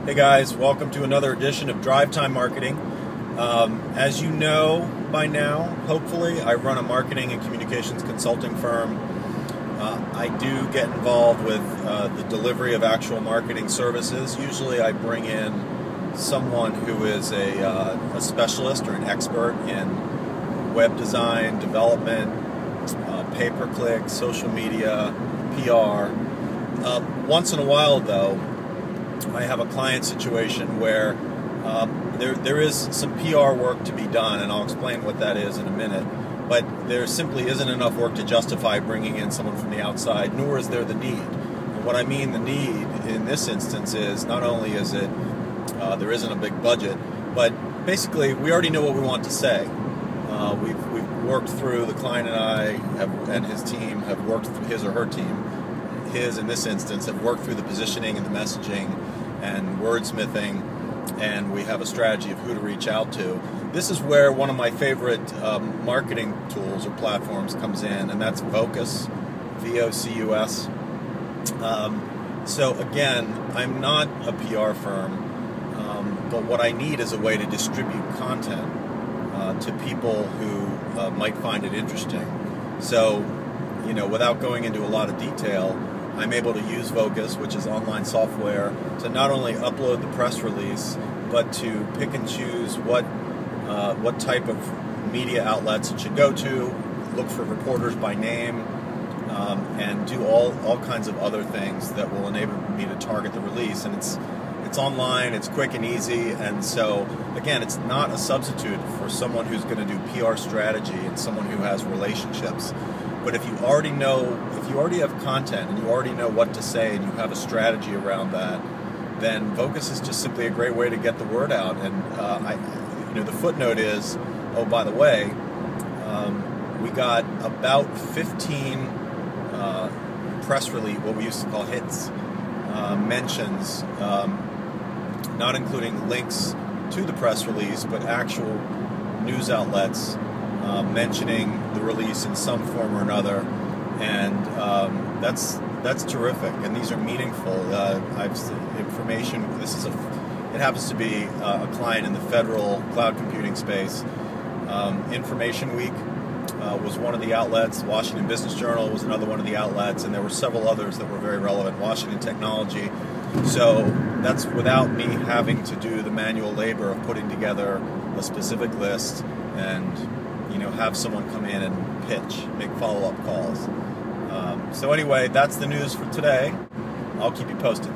Hey guys, welcome to another edition of Drive Time Marketing. As you know by now, hopefully, I run a marketing and communications consulting firm. I do get involved with the delivery of actual marketing services. Usually I bring in someone who is a specialist or an expert in web design, development, pay-per-click, social media, PR. Once in a while, though, I have a client situation where there is some PR work to be done, and I'll explain what that is in a minute, but there simply isn't enough work to justify bringing in someone from the outside, nor is there the need. And what I mean the need in this instance is not only is it there isn't a big budget, but basically we already know what we want to say. We've worked through, the client and I and his team have worked through, his or her team, his in this instance, have worked through the positioning and the messaging and wordsmithing, and we have a strategy of who to reach out to. This is where one of my favorite marketing tools or platforms comes in, and that's Vocus, V-O-C-U-S. So again, I'm not a PR firm, but what I need is a way to distribute content to people who might find it interesting. So, you know, without going into a lot of detail, I'm able to use Vocus, which is online software, to not only upload the press release, but to pick and choose what type of media outlets it should go to, look for reporters by name, and do all kinds of other things that will enable me to target the release. And it's online, it's quick and easy, and so again, it's not a substitute for someone who's going to do PR strategy and someone who has relationships. But if you already know, if you already have content and you already know what to say and you have a strategy around that, then Vocus is just simply a great way to get the word out. And the footnote is, oh, by the way, we got about 15 press release, what we used to call hits, mentions, not including links to the press release, but actual news outlets mentioning the release in some form or another, and that's terrific. And these are meaningful. I've information. It happens to be a client in the federal cloud computing space. Information Week was one of the outlets. Washington Business Journal was another one of the outlets, and there were several others that were very relevant. Washington Technology. So that's without me having to do the manual labor of putting together a specific list and have someone come in and pitch, make follow-up calls. So anyway, that's the news for today. I'll keep you posted.